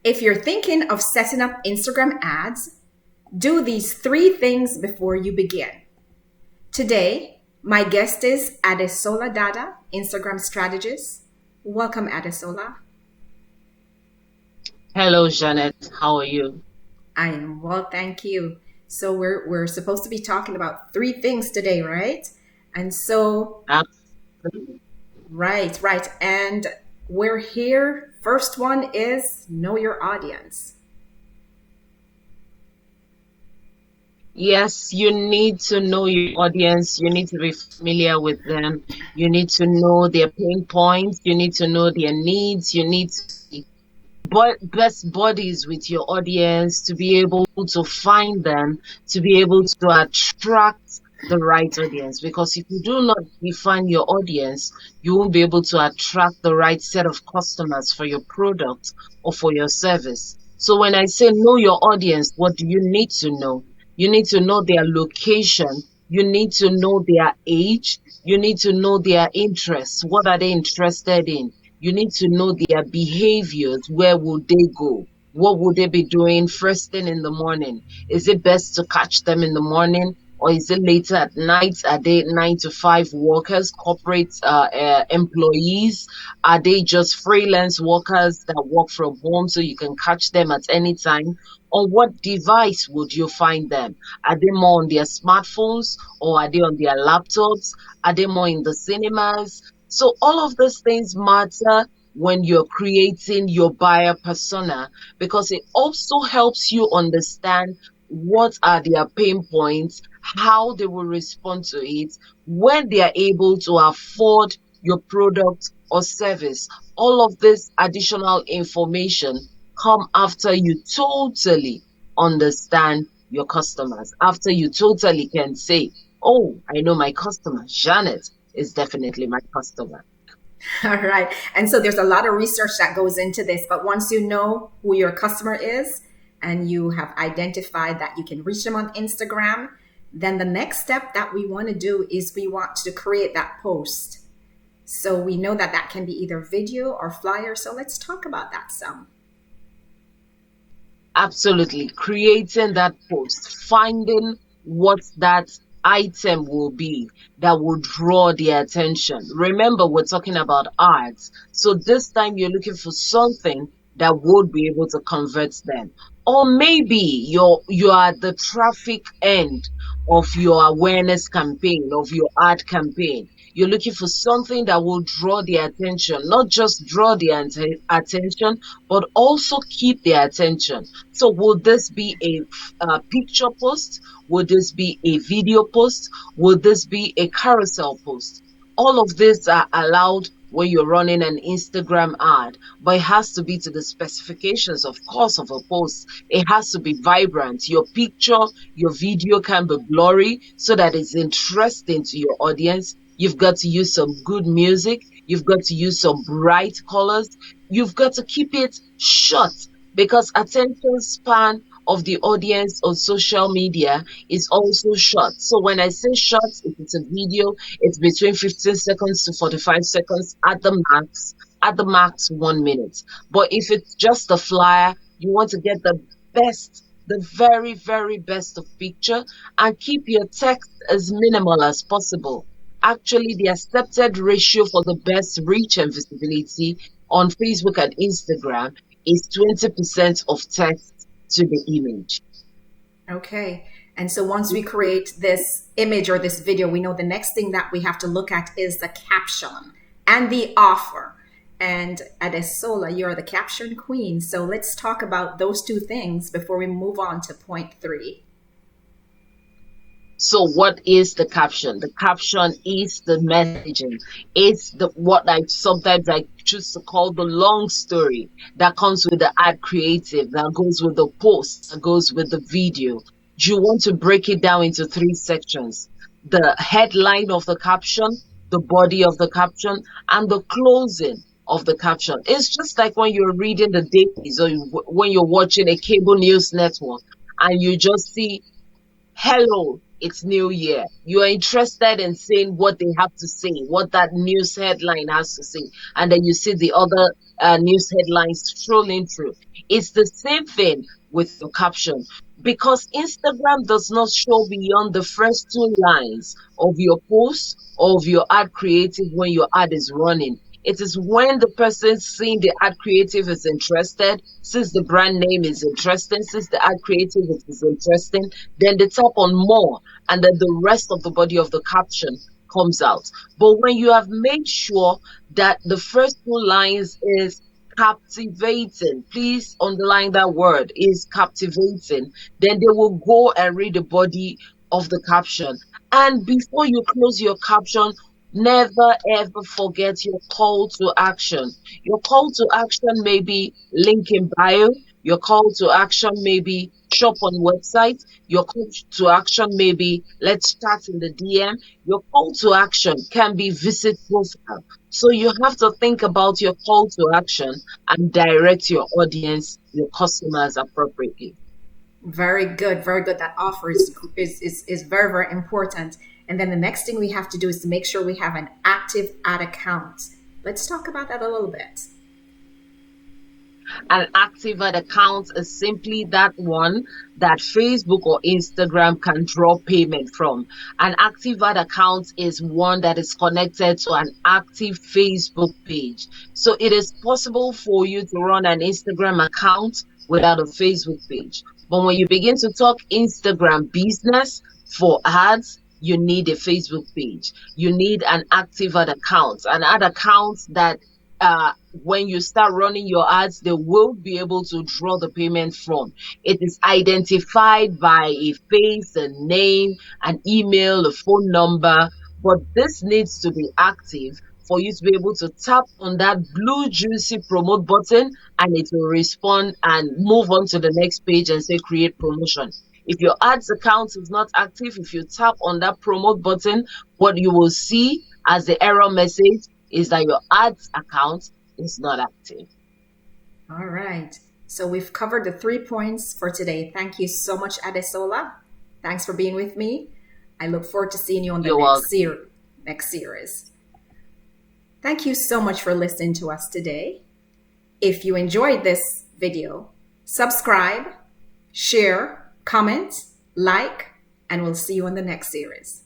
If you're thinking of setting up Instagram ads, do these 3 things before you begin. Today, my guest is Adesola Dada, Instagram strategist. Welcome, Adesola. Hello, Janet. How are you? I am well, thank you. So we're supposed to be talking about 3 things today, right? And so, Absolutely. right. And we're here. First one is know your audience. Yes, you need to know your audience. You need to be familiar with them. You need to know their pain points. You need to know their needs. You need to be best buddies with your audience to be able to find them, to be able to attract the right audience. Because if you do not define your audience, you won't be able to attract the right set of customers for your product or for your service. So when I say know your audience, what do you need to know? You need to know their location. You need to know their age. You need to know their interests. What are they interested in? You need to know their behaviors. Where would they go? What would they be doing first thing in the morning? Is it best to catch them in the morning, or is it later at night? Are they 9 to 5 workers, corporate employees? Are they just freelance workers that work from home so you can catch them at any time? On what device would you find them? Are they more on their smartphones, or are they on their laptops? Are they more in the cinemas? So all of these things matter when you're creating your buyer persona, because it also helps you understand what are their pain points, how they will respond to it, when they are able to afford your product or service. All of this additional information come after you totally understand your customers, after you totally can say, oh, I know my customer. Janet is definitely my customer. All right. And so there's a lot of research that goes into this, but once you know who your customer is and you have identified that you can reach them on Instagram, then the next step that we want to do is we want to create that post. So we know that that can be either video or flyer. So let's talk about that some. Absolutely. Creating that post, finding what that item will be that will draw their attention. Remember, we're talking about ads. So this time you're looking for something that would be able to convert them. Or maybe you are at the traffic end of your awareness campaign, of your ad campaign. You're looking for something that will draw their attention, not just draw their attention, but also keep their attention. So would this be a picture post? Would this be a video post? Would this be a carousel post? All of these are allowed when you're running an Instagram ad, but it has to be to the specifications, of course, of a post. It has to be vibrant. Your picture, your video can be blurry so that it's interesting to your audience. You've got to use some good music. You've got to use some bright colors. You've got to keep it short, because attention span of the audience on social media is also short. So when I say short, if it's a video, it's between 15 seconds to 45 seconds at the max 1 minute. But if it's just a flyer, you want to get the best, the very, very best of picture, and keep your text as minimal as possible. Actually, the accepted ratio for the best reach and visibility on Facebook and Instagram is 20% of text to the image. Okay. And so once we create this image or this video, we know the next thing that we have to look at is the caption and the offer. And Adesola, you're the caption queen. So let's talk about those 2 things before we move on to point 3. So what is the caption? The caption is the messaging. It's the what I sometimes I choose to call the long story that comes with the ad creative, that goes with the post, that goes with the video. You want to break it down into 3 sections: the headline of the caption, the body of the caption, and the closing of the caption. It's just like when you're reading the dailies, or when you're watching a cable news network and you just see, hello, it's New Year. You are interested in seeing what they have to say, what that news headline has to say, and then you see the other news headlines strolling through. It's the same thing with your caption, because Instagram does not show beyond the first two lines of your post or of your ad creative when your ad is running. It is when the person seeing the ad creative is interested, since the brand name is interesting, since the ad creative is interesting, then they tap on more, and then the rest of the body of the caption comes out. But when you have made sure that the first two lines is captivating, please underline that word, is captivating, then they will go and read the body of the caption. And before you close your caption, never ever forget your call to action. Your call to action may be link in bio. Your call to action may be shop on website. Your call to action may be let's chat in the DM. Your call to action can be visit profile. So you have to think about your call to action and direct your audience, your customers appropriately. Very good, very good. That offer is very, very important. And then the next thing we have to do is to make sure we have an active ad account. Let's talk about that a little bit. An active ad account is simply that one that Facebook or Instagram can draw payment from. An active ad account is one that is connected to an active Facebook page. So it is possible for you to run an Instagram account without a Facebook page. But when you begin to talk Instagram business for ads, you need a Facebook page. You need an active ad account, an ad account that when you start running your ads, they will be able to draw the payment from. It is identified by a face, a name, an email, a phone number, but this needs to be active for you to be able to tap on that blue juicy promote button, and it will respond and move on to the next page and say create promotion. If your ads account is not active, if you tap on that promote button, what you will see as the error message is that your ads account is not active. All right. So we've covered the 3 points for today. Thank you so much, Adesola. Thanks for being with me. I look forward to seeing you on the next series. Thank you so much for listening to us today. If you enjoyed this video, subscribe, share, comment, like, and we'll see you in the next series.